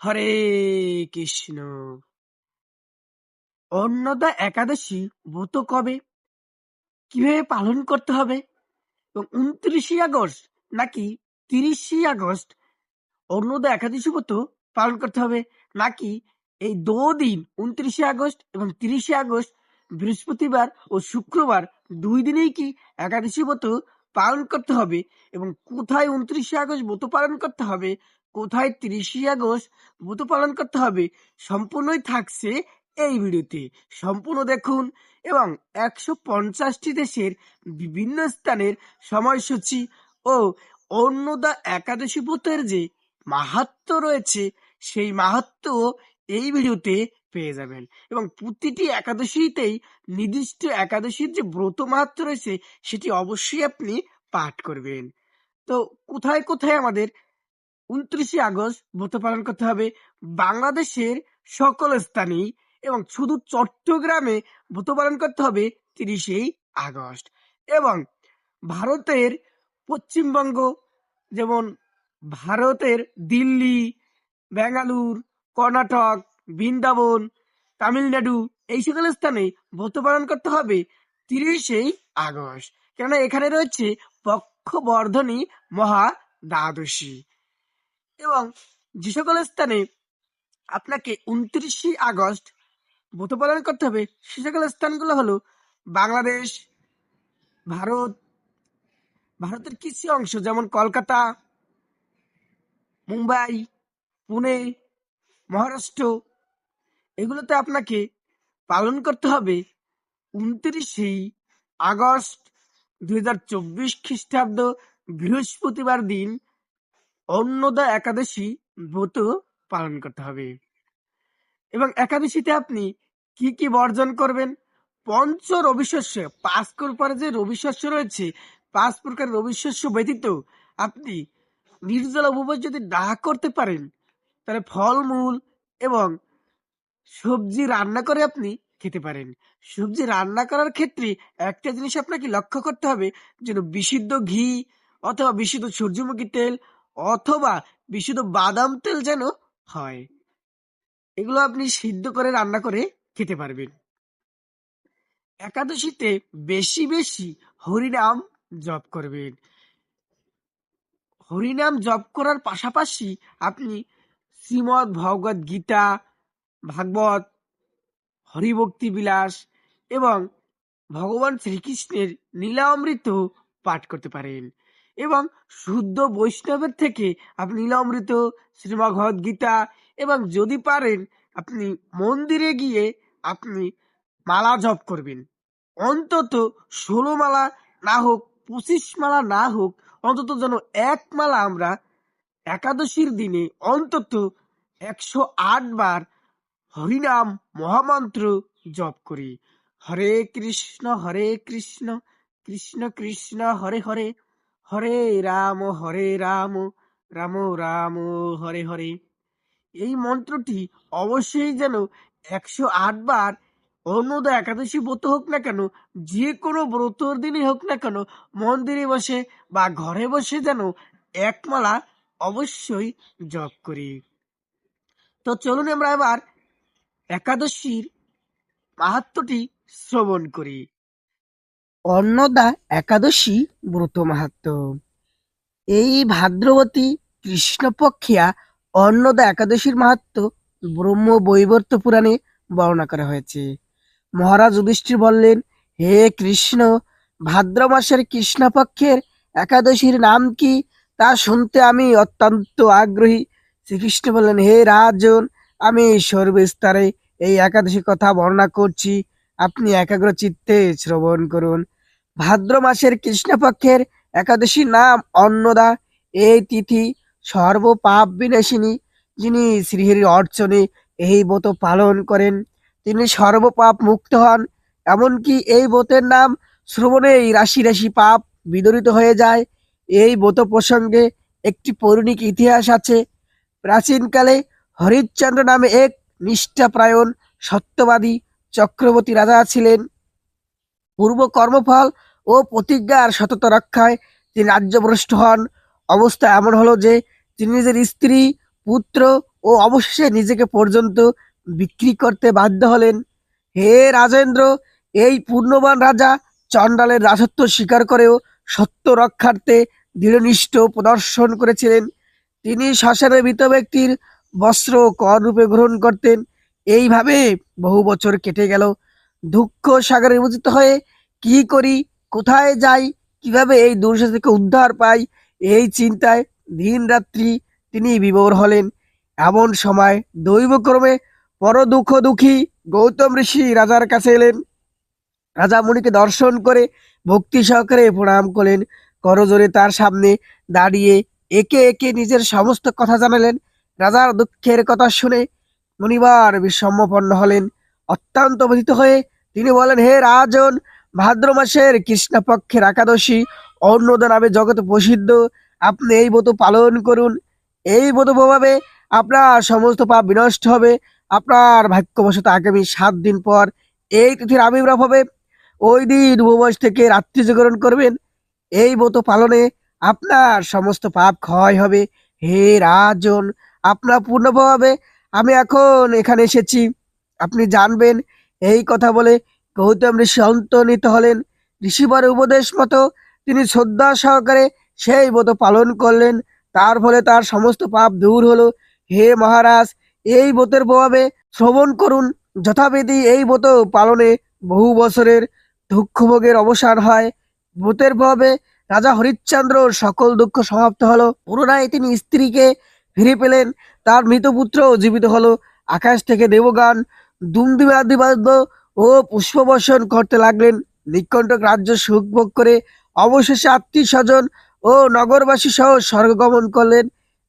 হরে কৃষ্ণ। অন্নদা একাদশী ব্রত কবে, কিভাবে পালন করতে হবে এবং 29 আগস্ট নাকি 30 আগস্ট অন্নদা একাদশী ব্রত পালন করতে হবে, নাকি এই দুদিন 29 আগস্ট এবং 30 আগস্ট বৃহস্পতিবার ও শুক্রবার 2 দিনেই কি একাদশী ব্রত পালন করতে হবে এবং কোথায় 29 আগস্ট ব্রত পালন করতে হবে, কোথায় 30 আগস্ট ব্রত পালন করতে হবে, সম্পূর্ণই থাকছে এই ভিডিওতে। সম্পূর্ণ দেখুন এবং 150টি দেশের বিভিন্ন স্থানের সময়সূচি ও অন্নদা একাদশী ব্রতের যে মাহাত্ম্য রয়েছে সেই মাহাত্ম্য এই ভিডিওতে পেয়ে যাবেন এবং প্রতিটি একাদশীতেই নির্দিষ্ট একাদশীর যে ব্রত মাহাত্ম্য রয়েছে সেটি অবশ্যই আপনি পাঠ করবেন। তো কোথায় কোথায় আমাদের 29 আগস্ট ব্রত পালন করতে হবে? বাংলাদেশের সকল স্থানেই এবং শুধু চট্টগ্রামে ব্রত পালন করতে হবে 30 আগস্ট। এবং ভারতের পশ্চিমবঙ্গ, যেমন ভারতের দিল্লি, বেঙ্গালুর, কর্ণাটক, বৃন্দাবন, তামিলনাড়ু, এই সকল স্থানে ব্রত পালন করতে হবে 30 আগস্ট, কেননা এখানে রয়েছে পক্ষবর্ধনী মহা দ্বাদশী। এবং যে সকল স্থানে আপনাকে 29 আগস্ট ব্রত পালন করতে হবে সে সকল স্থানগুলো হলো বাংলাদেশ, ভারত, ভারতের কিছু অংশ যেমন কলকাতা, মুম্বাই, পুনে, মহারাষ্ট্র, এগুলোতে আপনাকে পালন করতে হবে 29 আগস্ট 2024 খ্রিস্টাব্দ বৃহস্পতিবার দিন অন্নদা একাদশী ব্রত পালন করতে হবে। এবং একাদশীতে আপনি কি কি বর্জন করবেন? পঞ্চ রবিশস্য, 5 প্রকারের যে রবিশস্য রয়েছে, 5 প্রকার রবিশস্য ব্যতীত আপনি নির্জলা উপবাস যদি না করতে পারেন তাহলে ফলমূল এবং সবজি রান্না করে আপনি খেতে পারেন। সবজি রান্না করার ক্ষেত্রে একটা জিনিস আপনাকে লক্ষ্য করতে হবে, যেন বিশুদ্ধ ঘি অথবা বিশুদ্ধ সূর্যমুখী তেল অথবা বিশুদ্ধ বাদাম তেল যেন হয়। এগুলো আপনি সিদ্ধ করে রান্না করে খেতে পারবেন। একাদশীতে বেশি বেশি হরিনাম জপ করবেন। হরিনাম জপ করার পাশাপাশি আপনি শ্রীমদ্ ভগবদ গীতা, ভাগবত, হরিভক্তি বিলাস এবং ভগবান শ্রীকৃষ্ণের লীলামৃত পাঠ করতে পারেন। এবং শুদ্ধ বৈষ্ণবের থেকে আপনি লীলামৃত, শ্রীমদ্ভগবদ গীতা এবং যদি পারেন আপনি মন্দিরে গিয়ে আপনি মালা জপ করবেন। অন্তত 16 মালা না হোক, 25 মালা না হোক, অন্তত যেন 1 মালা আমরা একাদশীর দিনে অন্তত 108 বার হরিনাম মহামন্ত্র জপ করি। হরে কৃষ্ণ কৃষ্ণ কৃষ্ণ হরে হরে, হরে রাম রাম রাম হরে হরে। এই মন্ত্রটি অবশ্যই যেন 108 বার অন্নদা একাদশী ব্রত হোক না কেন, যে কোনো ব্রতর দিনই হোক না কেন, মন্দিরে বসে বা ঘরে বসে যেন 1 মালা অবশ্যই জপ করি। তো চলুন আমরা এবার একাদশীর মাহাত্ম্যটি শ্রবণ করি। অন্নদা একাদশী ব্রত মাহাত্ম্য। এই ভাদ্রবতী কৃষ্ণপক্ষিয়া অন্নদা একাদশীর মাহাত্ম্য ব্রহ্ম বৈবর্ত পুরাণে বর্ণনা করা হয়েছে। মহারাজ যুধিষ্ঠির বললেন, হে কৃষ্ণ, ভাদ্র মাসের কৃষ্ণপক্ষের একাদশীর নাম কি তা শুনতে আমি অত্যন্ত আগ্রহী। শ্রীকৃষ্ণ বললেন, হে রাজন, আমি সর্বস্তরে এই একাদশী কথা বর্ণনা করছি, আপনি একাগ্র চিত্তে শ্রবণ করুন। ভাদ্র মাসের কৃষ্ণপক্ষের একাদশীর নাম অন্নদা। এই তিথি সর্ব পাপ বিনাশিনী। যিনি শ্রীহরির অর্চনে এই ব্রত পালন করেন তিনি সর্বপাপ মুক্ত হন। এমনকি এই ব্রতের নাম শ্রবণেই রাশি রাশি পাপ বিদরিত হয়ে যায়। এই ব্রত প্রসঙ্গে একটি পৌরাণিক ইতিহাস আছে। প্রাচীনকালে হরিশ্চন্দ্র নামে এক নিষ্ঠাপ্রায়ণ সত্যবাদী চক্রবর্তী রাজা ছিলেন। পূর্ব কর্মফল ও প্রতিজ্ঞার সততা রক্ষায় তিনি রাজ্যভ্রষ্ট হন। অবস্থা এমন হলো যে তিনি নিজের স্ত্রী, পুত্র ও অবশেষে নিজেকে পর্যন্ত বিক্রি করতে বাধ্য হলেন। হে রাজেন্দ্র, এই পূর্ণবান রাজা চণ্ডালের রাজত্ব স্বীকার করেও সত্য রক্ষার্থে দৃঢ়নিষ্ঠ প্রদর্শন করেছিলেন। তিনি শ্মশানে মৃত ব্যক্তির বস্ত্র কর রূপে গ্রহণ করতেন। এইভাবে বহু বছর কেটে গেল। দুঃখ সাগরে নিমজ্জিত হয়ে কি করি, কোথায় যাই, কিভাবে এই দুর্দশা থেকে উদ্ধার পাই, এই চিন্তায় দিন রাত্রি তিনি বিভোর হলেন। এমন সময় দৈবক্রমে পর দুঃখ দুঃখী গৌতম ঋষি রাজার কাছে এলেন। রাজা মুনিকে দর্শন করে ভক্তি সহকারে প্রণাম করলেন। করজোরে তার সামনে দাঁড়িয়ে একে একে নিজের সমস্ত কথা জানালেন। রাজার দুঃখের কথা শুনে মুনিবার বিষম্মপন্ন হলেন। অত্যন্ত ব্যথিত হয়ে তিনি বলেন, হে রাজন, ভাদ্র মাসের কৃষ্ণপক্ষের একাদশী অন্নদা নামে জগৎ প্রসিদ্ধ। আপনি এই ব্রত পালন করুন। এই ব্রত প্রভাবে আপনার সমস্ত পাপ বিনষ্ট হবে। আপনার ভাগ্যবশত আগামী 7 দিন পর এই তিথির আবির্ভাব হবে। ওই দিন উপবাস থেকে রাত্রি জাগরণ করবেন। এই ব্রত পালনে আপনার সমস্ত পাপ ক্ষয় হবে। হে রাজন, আপনার পূর্ণ হবে। আমি এখন এখানে এসেছি, আপনি জানবেন। এই কথা বলে গৌতম ঋষি অন্তর্হিত হলেন। ঋষিবর উপদেশ মতো তিনি শ্রদ্ধা সহকারে সেই ব্রত পালন করলেন। তার ফলে তার সমস্ত পাপ দূর হলো। হে মহারাজ, এই ব্রতের প্রভাবে শ্রবণ করুন। যথাবিধি এই ব্রত পালনে বহু বছরের দুঃখ ভোগের অবসান হয়। ভূতের প্রভাবে রাজা হরিশ্চন্দ্র সকল দুঃখ সমাপ্ত হলো। পুনরায় তিনি স্ত্রীকে ফিরে পেলেন। তার মৃত পুত্র জীবিত হলো। আকাশ থেকে দেবগান দুমদুমাদি বাদ্য ও পুষ্পবর্ষণ করতে লাগলেন। নিকণ্টক রাজ্য সুখ ভোগ করে অবশেষে আত্মীয় স্বজন ও নগরবাসী সহ স্বর্গ গমন করলেন।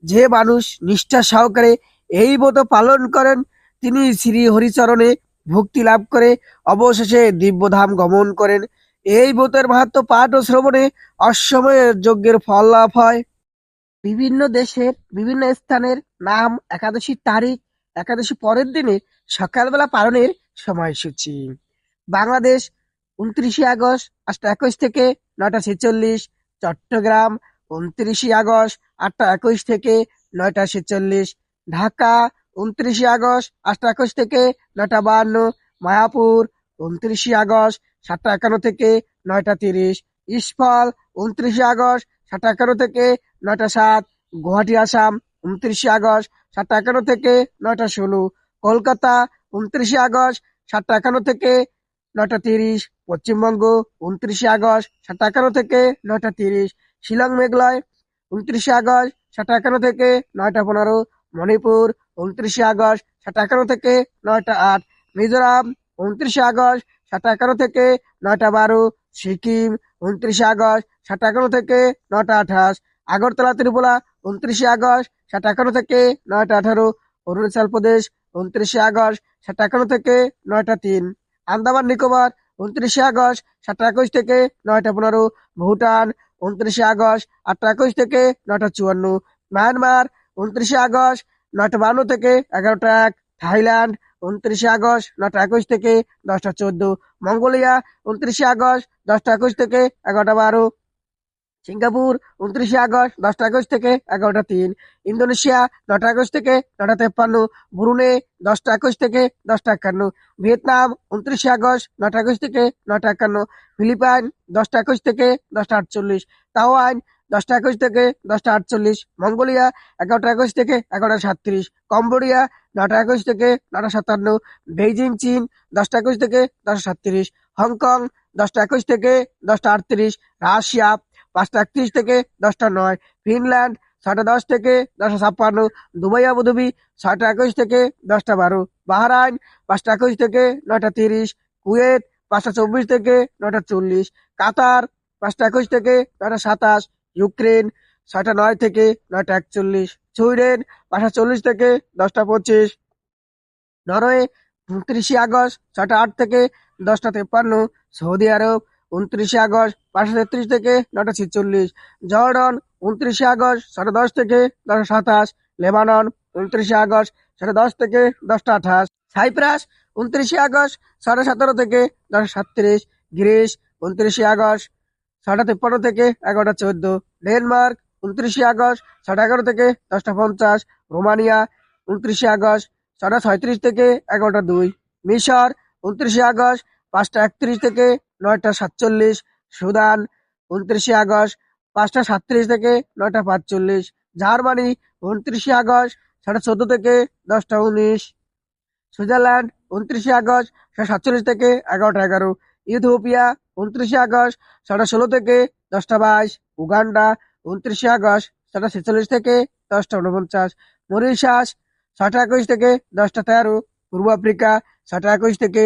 যে মানুষ নিষ্ঠা সহকারে এই ব্রত পালন করেন তিনি শ্রী হরিচরণে ভক্তি লাভ করে অবশেষে দিব্যধাম গমন করেন। এই ব্রতের মাহাত্ম্য পাঠ ও শ্রবণে অশ্বমেধ যজ্ঞের ফল লাভ হয়। বিভিন্ন দেশের বিভিন্ন স্থানের নাম, একাদশীর তারিখ, একাদশী পরের দিনে সকালবেলা পালনের সময়সূচি। বাংলাদেশ 29 আগস্ট 8:21 থেকে 9:46। চট্টগ্রাম 29 আগস্ট 8:21 থেকে 9:46। ঢাকা 29 আগস্ট 8:21 থেকে 9:52। মায়াপুর 29 আগস্ট 7:51 থেকে 9:30। ইস্ফল 29 আগস্ট 7:51 থেকে 9:07। গুয়াহাটি আসাম 29 আগস্ট 7:51 থেকে 9:16। কলকাতা 29 আগস্ট 7:51 থেকে 9:30। পশ্চিমবঙ্গ 29 আগস্ট 7:51 থেকে 9:30। শিলং মেঘালয় 29 আগস্ট 7:51 থেকে 9:15। মণিপুর 29 আগস্ট 7:51 থেকে 9:08। মিজোরাম 29 আগস্ট 7:51 থেকে 9:12। সিকিম 29 আগস্ট 7:51 থেকে 9:28। আগরতলা ত্রিপুরা 29 আগস্ট 7:51 থেকে 9:18। অরুণাচল প্রদেশ 29 আগস্ট 7:51 থেকে 9:03। আন্দামান নিকোবর 29 আগস্ট 7:21 থেকে 9:15। ভুটান 29 আগস্ট 8:21 থেকে 9:54। মায়ানমার 29 আগস্ট 9:52 থেকে 11:01। থাইল্যান্ড 29 আগস্ট 9:21 থেকে 10:14। মঙ্গোলিয়া 29 আগস্ট 10:21 থেকে 11:12। সিঙ্গাপুর 29 আগস্ট 10:21 থেকে 11:03। ইন্দোনেশিয়া 9 আগস্ট থেকে 9:53। ব্রুনেই 10 আগস্ট থেকে 10:51। ভিয়েতনাম 29 আগস্ট 9 আগস্ট থেকে 9:51। ফিলিপাইন 10 আগস্ট থেকে 10:48। তাইওয়ান 10 আগস্ট থেকে 10:48। মঙ্গোলিয়া 11 আগস্ট থেকে 11:37। কম্বোডিয়া 9 আগস্ট থেকে 9:57। বেইজিং চীন 10 আগস্ট থেকে 10:37। হংকং 10 আগস্ট থেকে 10:38। রাশিয়া 5:31 থেকে 10:09। ফিনল্যান্ড 6:10 থেকে 10:56। দুবাই আবুধাবি 6 আগস্ট থেকে 10:12। বাহরাইন 5 আগস্ট থেকে 9:30। কুয়েত 5:24 থেকে 9:40। কাতার 5 আগস্ট থেকে 9:27। ইউক্রেন 6:09 থেকে 9:41। সুইডেন 5:40 থেকে 10:25। নরওয়ে 29 আগস্ট 6:08 থেকে 10:53। সৌদি আরব 29 আগস্ট 5:33 থেকে 9:46। জর্ডন 29 আগস্ট 10:10 থেকে 10:27। লেবানন 29 আগস্ট 10:10 থেকে 10:28। সাইপ্রাস 29 আগস্ট 17:17 থেকে 10:37। গ্রিস 29 আগস্ট 9:53 থেকে 11:14। ডেনমার্ক 29 আগস্ট 11:30 থেকে 10:50। রোমানিয়া 29 আগস্ট 6:37 থেকে 11:02। মিশর 29 আগস্ট 5:31 থেকে 9:47। সুদান 29 আগস্ট 5:37 থেকে 9:45। জার্মানি 29 আগস্ট 14:30 থেকে 10:19। সুইজারল্যান্ড 29 আগস্ট 7:47 থেকে 11:11। ইথিওপিয়া 29 আগস্ট 16:30 থেকে 10:22। উগান্ডা 29 আগস্ট 7:46 থেকে 10:49। মরিশাস 6:21 থেকে 10:13। পূর্ব আফ্রিকা 6:21 থেকে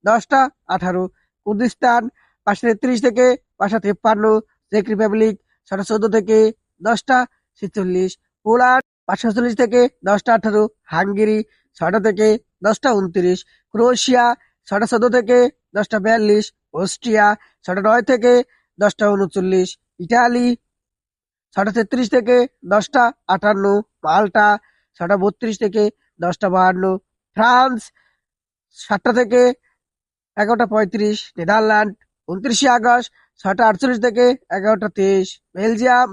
10:18। কুর্দিস্তান 5:33 থেকে 5:53। চেক রিপাবলিক 14:14 থেকে 10:46। পোল্যান্ড 5:40 থেকে 10:18। হাঙ্গেরি 6টা থেকে 10:29। ক্রোয়েশিয়া 6:14 থেকে 10:42। অস্ট্রিয়া 9:09 থেকে 10:39। ইটালি 6:33 থেকে 10:58। মাল্টা 6:32 থেকে 10:52। ফ্রান্স 7টা থেকে 11:35। নেদারল্যান্ড 29 আগস্ট 6:48 থেকে 11:23। বেলজিয়াম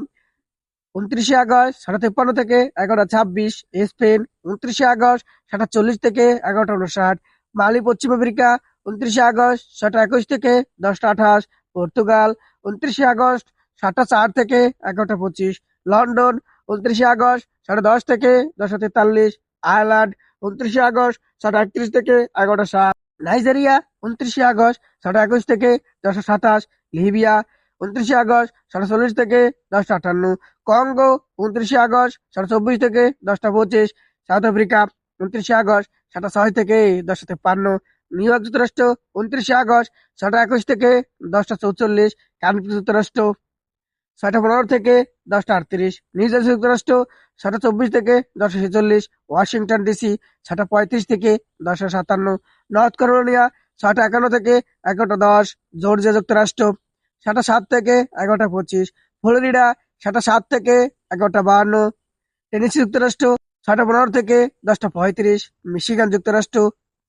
29 আগস্ট 53 থেকে 11:26। স্পেন 29 আগস্ট 7:40 থেকে 11:59। মালি পশ্চিম আফ্রিকা 29 আগস্ট 7:21 থেকে 10:28। পর্তুগাল 29 আগস্ট 7:04 থেকে 11:25। লন্ডন 29 আগস্ট 10:30 থেকে 10:43। আয়ারল্যান্ড 29 আগস্ট 7:31 থেকে 11:07। নাইজেরিয়া 29 আগস্ট 7:21 থেকে 10:27। লিবিয়া 29 আগস্ট 7:40 থেকে 10:58। কঙ্গো 29 আগস্ট 7:24 থেকে 10:25। সাউথ আফ্রিকা 29 আগস্ট 7:06 থেকে 10:53। নিউ ইয়র্ক যুক্তরাষ্ট্র 29 আগস্ট 7:21 থেকে 10:44। কানাডা যুক্তরাষ্ট্র 6:15 থেকে 10:38। নিউ জার্সি যুক্তরাষ্ট্র 7:24 থেকে 10:46। ওয়াশিংটন ডিসি 7:35 থেকে 10:57। নর্থ ক্যারোলিনা 6:51 থেকে 11:10। জর্জিয়া যুক্তরাষ্ট্র 7:07 থেকে 11:25। ফ্লোরিডা 7:07 থেকে 11:52। টেনেসি যুক্তরাষ্ট্র 6:15 থেকে 10:35। মিশিগান যুক্তরাষ্ট্র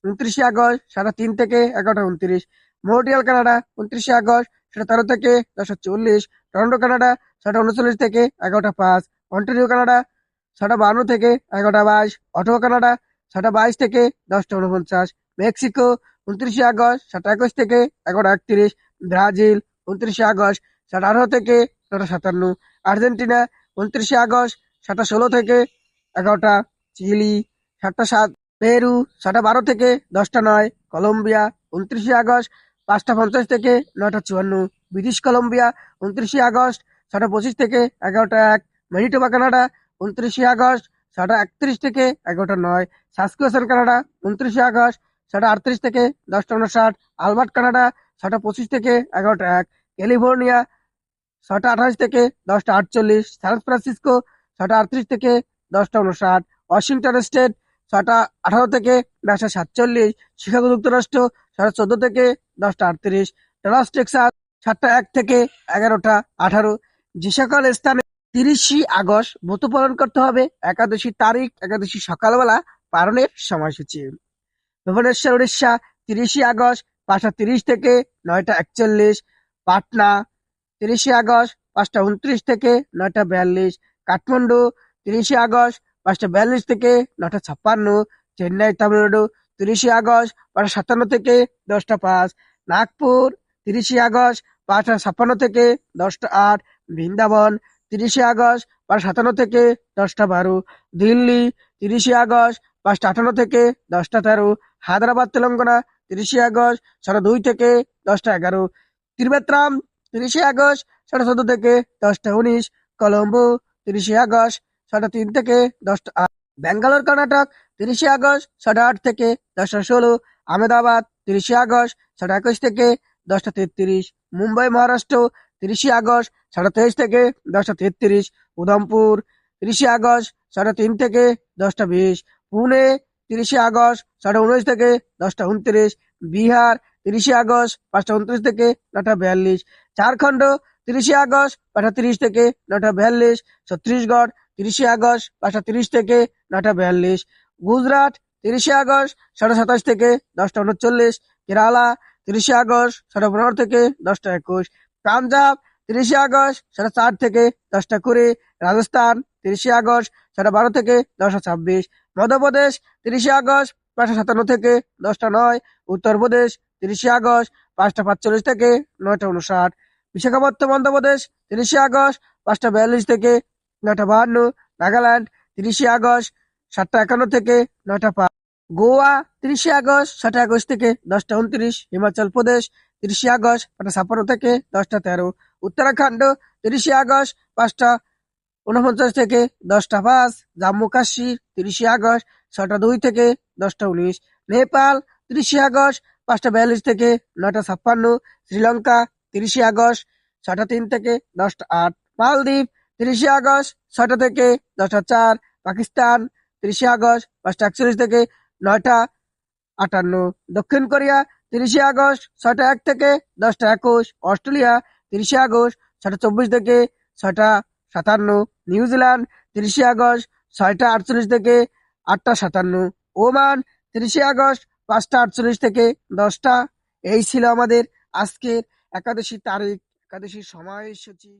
29 আগস্ট 3:30 থেকে 11:29। মন্ট্রিয়াল কানাডা 29 আগস্ট 13 থেকে 10:40। টরন্টো কানাডা 7:39 থেকে 11:05। অন্টারিও কানাডা 7:52 থেকে 11:22। অটোয়া কানাডা 7:22 থেকে 10:49। মেক্সিকো 29 আগস্ট 7:21 থেকে 11:31। ব্রাজিল 29 আগস্ট 7:18 থেকে 9:57। আর্জেন্টিনা 29 আগস্ট 7:16 থেকে 11টা। চিলি 7:07। পেরু 7:12 থেকে 10:09। কলম্বিয়া 29 আগস্ট 5:50 থেকে 9:54। ব্রিটিশ কলম্বিয়া 29 আগস্ট 7:25 থেকে 11:01। ম্যানিটোবা কানাডা 29 আগস্ট 7:31 থেকে 11:09। সাসকিউসান কানাডা 29 আগস্ট 7:38 থেকে 10:59। আলবার্ট কানাডা 7:25 থেকে 11:01। ক্যালিফোর্নিয়া 6:28 থেকে 10:48। সান ফ্রান্সিসকো 7:38 থেকে 10:59। ওয়াশিংটন স্টেট 7:18 থেকে 10:47। শিকাগো যুক্তরাষ্ট্র 14:00 থেকে 10:38। ডালাস টেক্সাস 7:01 থেকে 11:18। যে সকল স্থানে 30 আগস্ট ব্রত পালন করতে হবে, একাদশী তারিখ, একাদশী সকালবেলা পালনের সময়সূচি। ভুবনেশ্বর উড়িষ্যা 30 আগস্ট 5:30 থেকে 9:41। পাটনা 30 আগস্ট 5:29 থেকে 9:42। কাঠমান্ডু 30 আগস্ট 5:42 থেকে 9:56। চেন্নাই তামিলনাড়ু 30 আগস্ট 5:57 থেকে 10:05। নাগপুর 30 আগস্ট 5:56 থেকে 10:08। বৃন্দাবন 30 আগস্ট 5:57 থেকে 10:12। দিল্লি 30 আগস্ট 5:58 থেকে 10:13। হায়দ্রাবাদ তেলেঙ্গানা 30 আগস্ট 2:30 থেকে 10:11। ত্রিবেত্রাম 30 আগস্ট 14:30 থেকে 10:19। কলম্বো 30 আগস্ট 3:30 থেকে 10:08। ব্যাঙ্গালোর কর্ণাটক 30 আগস্ট 8:30 থেকে 10:16। আহমেদাবাদ 30 আগস্ট 21 থেকে 10:33। মুম্বাই মহারাষ্ট্র 30 আগস্ট 23:30 থেকে 10:33। উধমপুর 30 আগস্ট 3:30 থেকে 10:20। পুনে 30 আগস্ট 19:30 থেকে 10:29। বিহার 30 আগস্ট 5:29 থেকে 9:42। ঝাড়খণ্ড 30 আগস্ট 5:30 থেকে 9:42। ছত্তিশগড় 30 আগস্ট 5:30 থেকে 9:42। গুজরাট 30 আগস্ট 27:30 থেকে 10:39। কেরালা 30 আগস্ট 15:30 থেকে 10:21। পাঞ্জাব 30 আগস্ট 4:30 থেকে 10:20। রাজস্থান 30 আগস্ট 6টা 12 থেকে 10টা 26। মধ্যপ্রদেশ 30শে আগস্ট 5টা 57 থেকে 10টা 9। উত্তরপ্রদেশ 30শে আগস্ট 5টা 45 থেকে 9টা 59। বিশাখাপত্তনম অন্ধ্রপ্রদেশ 30শে আগস্ট 5টা 42 থেকে 9টা 52। নাগাল্যান্ড 30শে আগস্ট 7টা 51 থেকে 9টা 5। গোয়া 30শে আগস্ট 6টা 21 থেকে 10টা 29। হিমাচল প্রদেশ 30শে আগস্ট 5টা 56 থেকে 10টা 13। উত্তরাখণ্ড 30শে আগস্ট 5টা 49 থেকে 10টা 5। জম্মু কাশ্মীর 30শে আগস্ট 6টা 2 থেকে 10টা 19। নেপাল 30শে আগস্ট 5টা 42 থেকে 9টা 56। শ্রীলঙ্কা 30শে আগস্ট 6টা 3 থেকে 10টা 8। মালদ্বীপ 30শে আগস্ট 6টা থেকে 10টা 4। পাকিস্তান 30শে আগস্ট 5টা 41 থেকে 9টা 58। দক্ষিণ কোরিয়া 30শে আগস্ট 6টা 1 থেকে 10টা 21। অস্ট্রেলিয়া 30শে আগস্ট 6টা 24 থেকে 6টা 57। নিউজিল্যান্ড 30শে আগস্ট 6টা 48 থেকে 8টা 57। ওমান 30শে আগস্ট 5টা 48 থেকে 10টা। এই ছিল আমাদের আজকের একাদশী তারিখ, একাদশীর সময়সূচি।